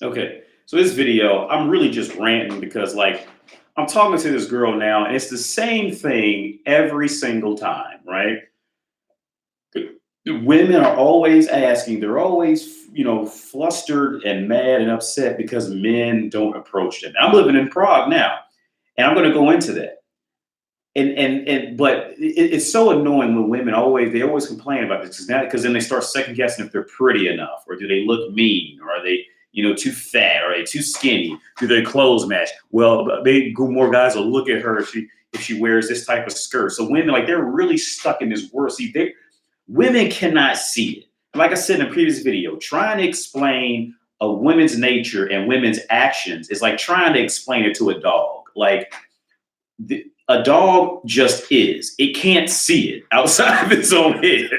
Okay, so this video, I'm really just ranting because, like, I'm talking to this girl now, and it's the same thing every single time, right? The women are always asking, they're always, flustered and mad and upset because men don't approach them. I'm living in Prague now, and I'm going to go into that. But it's so annoying when women always complain about this because then they start second guessing if they're pretty enough, or do they look mean, or are they too fat, or are they too skinny, do their clothes match? Well, more guys will look at her if she wears this type of skirt. So women, like, they're really stuck in this world. See, women cannot see it. Like I said in a previous video, trying to explain a woman's nature and women's actions is like trying to explain it to a dog. Like, a dog just is. It can't see it outside of its own head.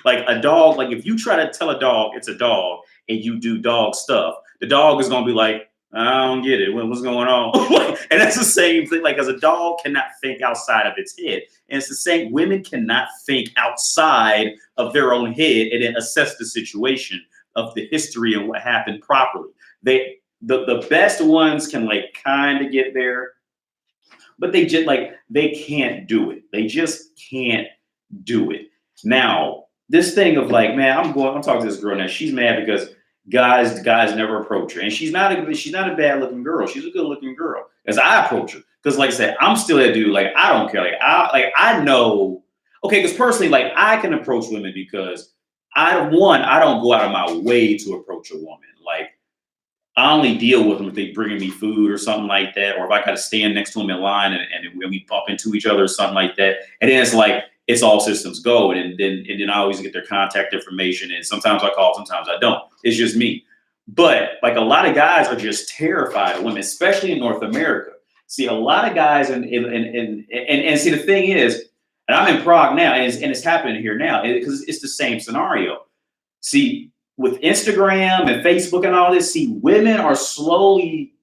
Like a dog, like if you try to tell a dog it's a dog and you do dog stuff, the dog is gonna be like, I don't get it. What's going on? And that's the same thing. Like, as a dog cannot think outside of its head. And it's the same. Women cannot think outside of their own head and then assess the situation of the history and what happened properly. The best ones can, like, kind of get there, but they can't do it. They just can't do it. Now, this thing of, like, man, I'm talking to this girl now. She's mad because guys never approach her. And she's not a bad looking girl. She's a good looking girl. As I approach her. Because, like I said, I'm still that dude. Like, I don't care. I know. Okay, because personally, like, I can approach women because I don't go out of my way to approach a woman. Like, I only deal with them if they bringing me food or something like that, or if I got to stand next to them in line and we bump into each other or something like that. And then it's like, it's all systems go. And then I always get their contact information. And sometimes I call, sometimes I don't. It's just me. But, like, a lot of guys are just terrified of women, especially in North America. See, a lot of guys and see, the thing is, and I'm in Prague now, and it's happening here now because it's the same scenario. See, with Instagram and Facebook and all this, see, women are slowly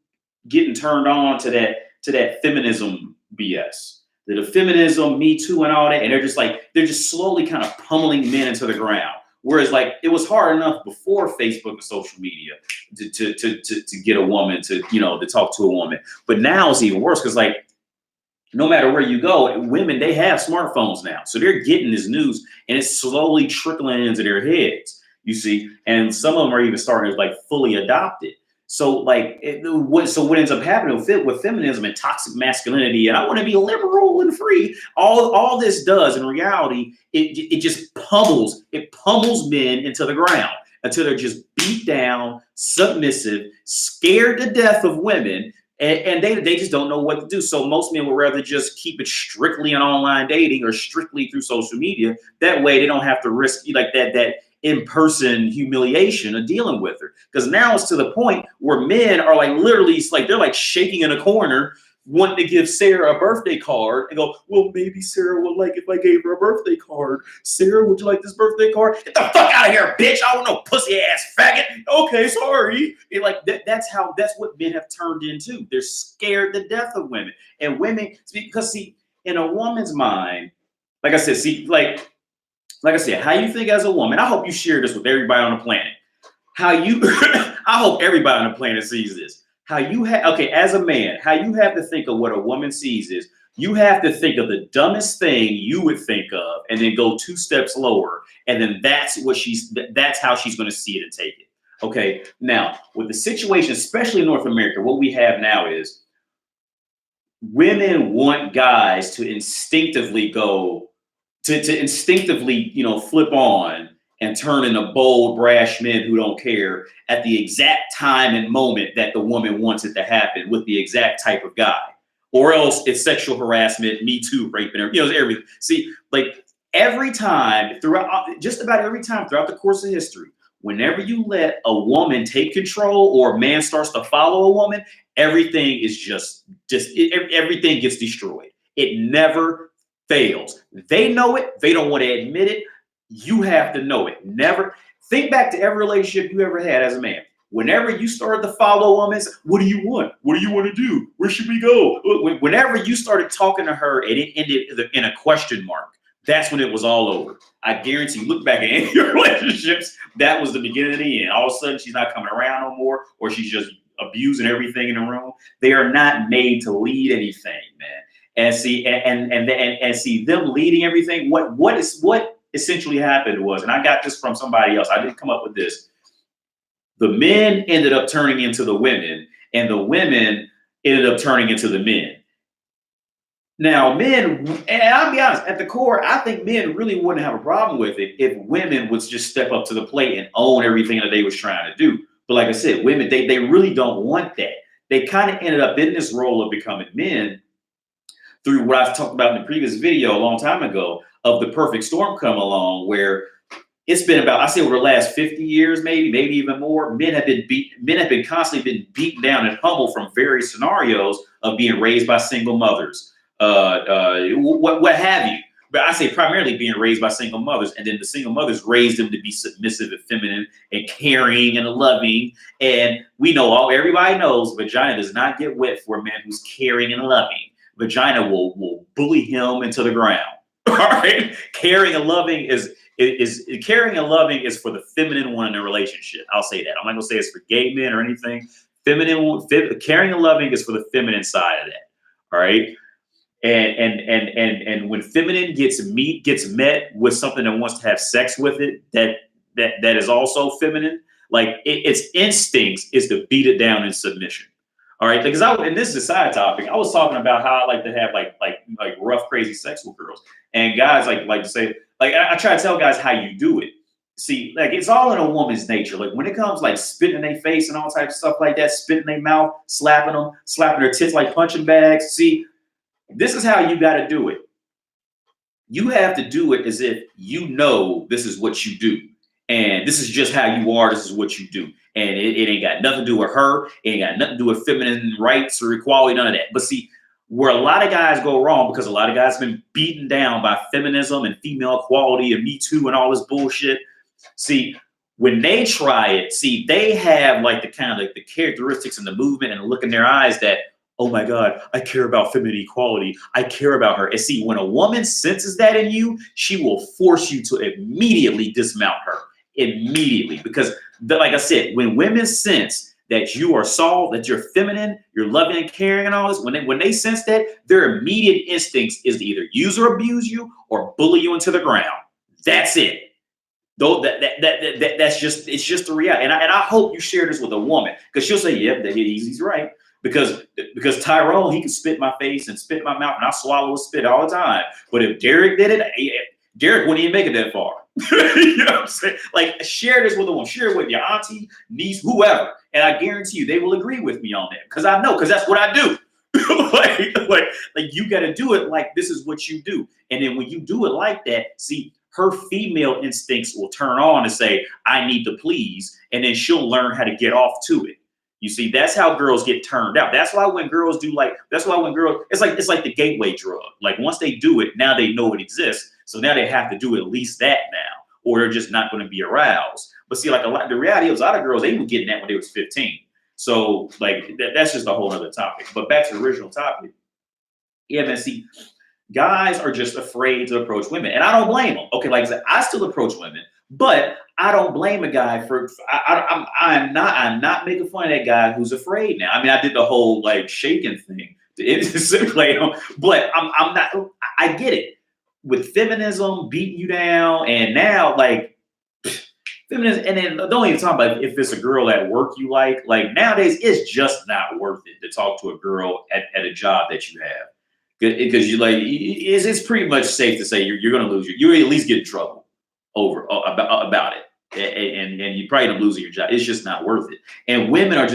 getting turned on to that feminism BS, the feminism, Me Too, and all that, and they're just slowly kind of pummeling men into the ground. Whereas, like, it was hard enough before Facebook and social media to get a woman to talk to a woman, but now it's even worse because, like, no matter where you go, women, they have smartphones now, so they're getting this news and it's slowly trickling into their heads. You see, and some of them are even starting to, like, fully adopt it. So, like, what ends up happening with feminism and toxic masculinity, and I want to be liberal and free. All this does in reality, it just pummels men into the ground until they're just beat down, submissive, scared to death of women. And they just don't know what to do. So most men would rather just keep it strictly on online dating or strictly through social media. That way they don't have to risk, like, that in-person humiliation of dealing with her. Because now it's to the point where men are, like, literally, it's like they're, like, shaking in a corner wanting to give Sarah a birthday card and go, well, maybe Sarah would like if I gave her a birthday card. Sarah, would you like this birthday card? Get the fuck out of here, bitch. I don't know, pussy ass faggot. Okay, sorry. And, like, that's what men have turned into. They're scared to death of women. And women, because, see, in a woman's mind, like I said, how you think as a woman, I hope you share this with everybody on the planet. I hope everybody on the planet sees this. As a man, how you have to think of what a woman sees is, you have to think of the dumbest thing you would think of and then go 2 steps lower. And then that's how she's going to see it and take it. Okay. Now, with the situation, especially in North America, what we have now is women want guys to instinctively flip on and turn into bold, brash men who don't care at the exact time and moment that the woman wants it to happen with the exact type of guy. Or else it's sexual harassment, Me Too, rape, and everything. See, like, just about every time throughout the course of history, whenever you let a woman take control or a man starts to follow a woman, everything gets destroyed. It never fails. They know it. They don't want to admit it. You have to know it. Never think back to every relationship you ever had as a man. Whenever you started to follow a woman, what do you want? What do you want to do? Where should we go? Whenever you started talking to her and it ended in a question mark, that's when it was all over. I guarantee you, look back at any of your relationships, that was the beginning of the end. All of a sudden, she's not coming around no more, or she's just abusing everything in the room. They are not made to lead anything, man. And see, and see them leading everything. What essentially happened was, and I got this from somebody else. I didn't come up with this. The men ended up turning into the women, and the women ended up turning into the men. Now, men, and I'll be honest, at the core, I think men really wouldn't have a problem with it if women would just step up to the plate and own everything that they was trying to do. But like I said, women, they really don't want that. They kind of ended up in this role of becoming men through what I talked about in the previous video a long time ago of the perfect storm come along, where it's been about, I say over the last 50 years, maybe even more, men have been constantly been beaten down and humbled from various scenarios of being raised by single mothers, what have you. But I say primarily being raised by single mothers, and then the single mothers raised them to be submissive and feminine and caring and loving. And we know, everybody knows, vagina does not get wet for a man who's caring and loving. Vagina will bully him into the ground. All right, caring and loving is caring and loving is for the feminine one in a relationship. I'll say that. I'm not gonna say it's for gay men or anything. Caring and loving is for the feminine side of that. All right. And when feminine gets met with something that wants to have sex with it, that is also feminine, like its instincts is to beat it down in submission. All right, because and this is a side topic. I was talking about how I like to have like rough, crazy sex with girls, and guys like to say, like, I try to tell guys how you do it. See, like, it's all in a woman's nature. Like, when it comes like spitting in their face and all types of stuff like that, spitting in their mouth, slapping their tits like punching bags. See, this is how you got to do it. You have to do it as if you know this is what you do. And this is just how you are. This is what you do. And it ain't got nothing to do with her. It ain't got nothing to do with feminine rights or equality, none of that. But see, where a lot of guys go wrong, because a lot of guys have been beaten down by feminism and female equality and Me Too and all this bullshit. See, when they try it, see, they have like the kind of like the characteristics and the movement and the look in their eyes that, oh my God, I care about feminine equality. I care about her. And see, when a woman senses that in you, she will force you to immediately dismount her. Immediately. Because like I said, when women sense that you are soft, that you're feminine, you're loving and caring and all this, when they sense that, their immediate instincts is to either use or abuse you or bully you into the ground. That's it. Though that's just, it's just the reality. And I hope you share this with a woman, because she'll say, yeah, he's right. Because Tyrone, he can spit in my face and spit in my mouth, and I swallow his spit all the time. But if Derek did it, Derek wouldn't even make it that far. You know what I'm saying? Like, share this with a woman, share it with your auntie, niece, whoever, and I guarantee you they will agree with me on that, because I know, because that's what I do. like you got to do it like this is what you do, and then when you do it like that, see, her female instincts will turn on and say, I need to please, and then she'll learn how to get off to it. You see, that's how girls get turned out. That's why when girls do it's like the gateway drug. Like, once they do it, now they know it exists. So now they have to do at least that now, or they're just not going to be aroused. But see, like, the reality is a lot of girls, they were getting that when they was 15. So like that's just a whole other topic. But back to the original topic. Yeah, man, see, guys are just afraid to approach women. And I don't blame them. Okay, like I said, I still approach women, but I don't blame a guy for, I'm not making fun of that guy who's afraid now. I mean, I did the whole like shaking thing to intimidate him, but I'm not, I get it. With feminism beating you down, and now like feminism, and then don't even talk about if it's a girl at work you like nowadays, it's just not worth it to talk to a girl at a job that you have. Because you like, it's pretty much safe to say you're going to lose you at least get in trouble about it. And you're probably gonna lose your job. It's just not worth it. And women are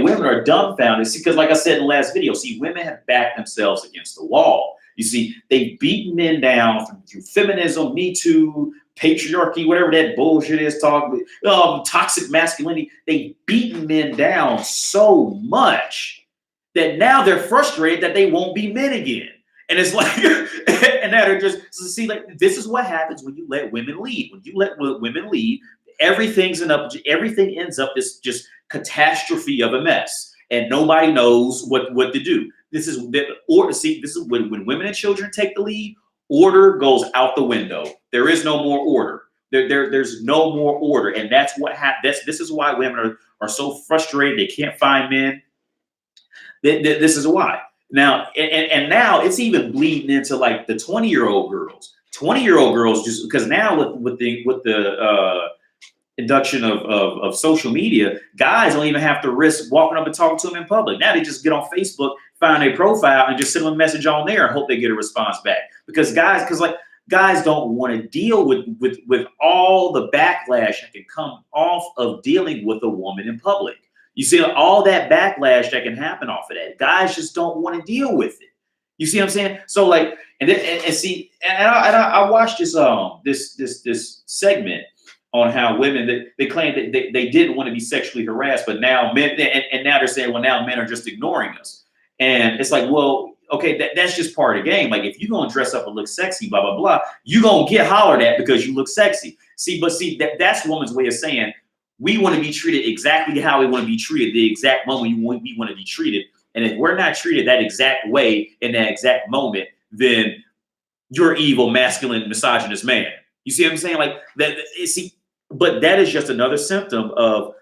women are dumbfounded. See, because like I said in the last video, see, women have backed themselves against the wall. You see, they've beaten men down through feminism, Me Too, patriarchy, whatever that bullshit is, toxic masculinity. They've beaten men down so much that now they're frustrated that they won't be men again. And it's like, and now they're just, see, like, this is what happens when you let women lead. When you let women lead, everything ends up this just catastrophe of a mess, and nobody knows what to do. This is when women and children take the lead, Order goes out the window. There is no more order. There's no more order. And that's what happens. This is why women are so frustrated. They can't find men. This is why. Now, and now it's even bleeding into like the 20-year-old girls. 20-year-old girls, just because now with the induction of social media, guys don't even have to risk walking up and talking to them in public. Now they just get on Facebook, find a profile, and just send them a message on there and hope they get a response back. Because guys don't want to deal with all the backlash that can come off of dealing with a woman in public. You see all that backlash that can happen off of that. Guys just don't want to deal with it. You see what I'm saying? So like, I watched this segment on how women they claim that they didn't want to be sexually harassed, but now men and now they're saying, well, now men are just ignoring us. And it's like, well, okay, that's just part of the game. Like if you're gonna dress up and look sexy, blah blah blah, you gonna get hollered at because you look sexy. See, that's woman's way of saying we want to be treated exactly how we want to be treated, the exact moment we want to be treated. And if we're not treated that exact way in that exact moment, then you're evil, masculine, misogynist man. You see what I'm saying? Like that. But that is just another symptom of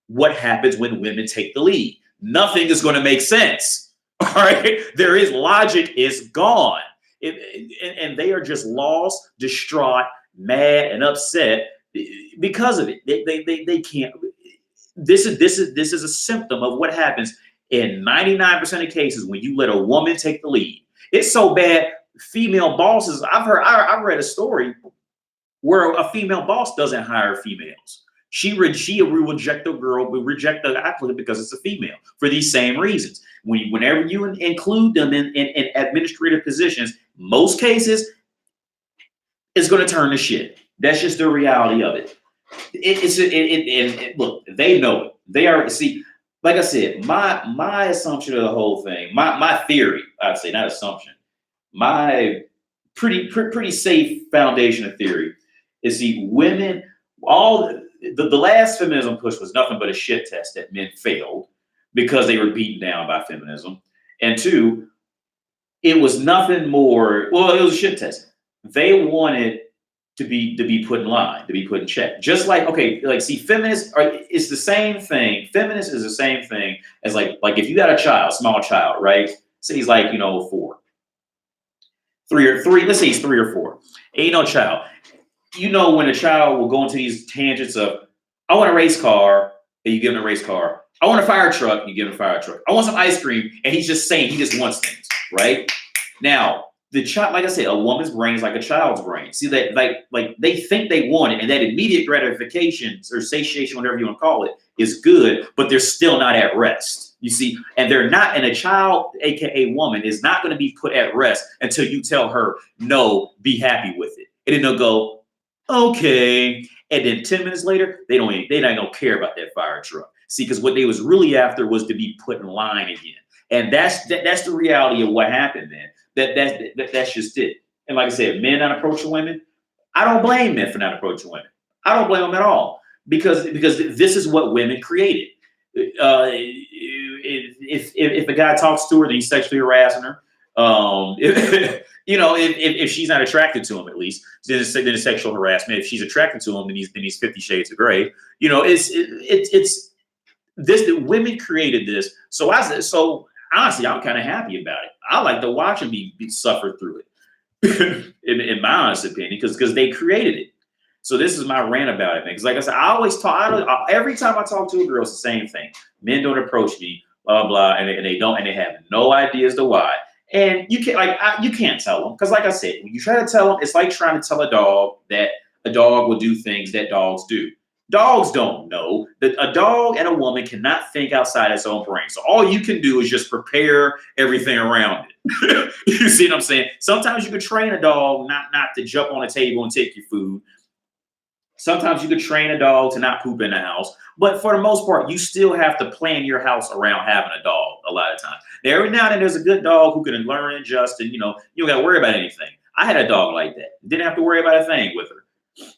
what happens when women take the lead. Nothing is going to make sense. All right, there is logic is gone, and they are just lost, distraught, mad, and upset because of it. They can't. This is a symptom of what happens in 99% of cases when you let a woman take the lead. It's so bad. Female bosses. I read a story where a female boss doesn't hire females. She will reject the girl, will reject the applicant because it's a female for these same reasons. Whenever you include them in administrative positions, most cases, it's going to turn to shit. That's just the reality of it. Look, they know it. They are, see, like I said, my assumption of the whole thing, my theory, I'd say, not assumption, my pretty safe foundation of theory is the women, the last feminism push was nothing but a shit test that men failed because they were beaten down by feminism. And two, it was nothing more, well, it was a shit test. They wanted to be put in line, to be put in check. Just like, okay, like see, feminists it's the same thing. Feminist is the same thing as like if you got a child, small child, right? Say he's like, 4. 3 or 3, let's say he's 3 or 4. Ain't no child. When a child will go into these tangents of, I want a race car, and you give him a race car. I want a fire truck, and you give him a fire truck. I want some ice cream, and he's just saying he just wants things, right? Now, the child, like I said, a woman's brain is like a child's brain. See that, like they think they want it, and that immediate gratification or satiation, whatever you want to call it, is good, but they're still not at rest. You see, and a child, aka woman, is not going to be put at rest until you tell her, no, be happy with it. And then they'll go, okay. And then 10 minutes later, they don't care about that fire truck. See, because what they was really after was to be put in line again. And that's the reality of what happened, man. That's just it. And like I said, men not approaching women, I don't blame men for not approaching women. I don't blame them at all because this is what women created. If a guy talks to her, then he's sexually harassing her. If she's not attracted to him, at least, then it's sexual harassment. If she's attracted to him, then he's 50 Shades of Grey. It's this. The women created this. So honestly, I'm kind of happy about it. I like to watch them be suffer through it, in my honest opinion, because they created it. So this is my rant about it, man. Because like I said, I always talk. Every time I talk to a girl, it's the same thing. Men don't approach me, blah blah, and they don't, and they have no idea as to why. And you can't tell them, because like I said, when you try to tell them, it's like trying to tell a dog that a dog will do things that dogs do. Dogs don't know that a dog and a woman cannot think outside its own brain. So all you can do is just prepare everything around it. You see what I'm saying? Sometimes you can train a dog not to jump on a table and take your food. Sometimes you could train a dog to not poop in the house. But for the most part, you still have to plan your house around having a dog a lot of times. Now, every now and then there's a good dog who can learn and adjust, and you don't got to worry about anything. I had a dog like that. Didn't have to worry about a thing with her.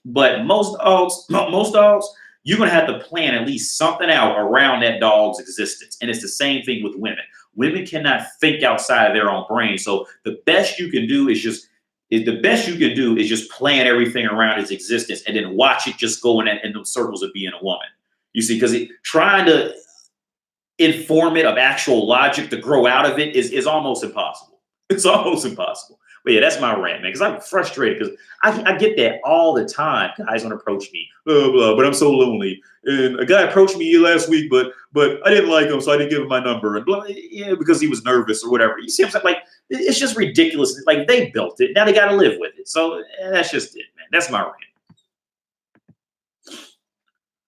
But most dogs, you're going to have to plan at least something out around that dog's existence. And it's the same thing with women. Women cannot think outside of their own brain. So the best you can do is just is the best you can do is just plan everything around his existence and then watch it just go in those circles of being a woman. You see, because trying to inform it of actual logic to grow out of it is almost impossible. It's almost impossible. But yeah, that's my rant, man, because I'm frustrated because I get that all the time. Guys want to approach me, blah, blah, but I'm so lonely. And a guy approached me last week, but I didn't like him, so I didn't give him my number. And blah, yeah, because he was nervous or whatever. You see what I'm saying? Like, it's just ridiculous. Like, they built it. Now they got to live with it. So that's just it, man. That's my rant.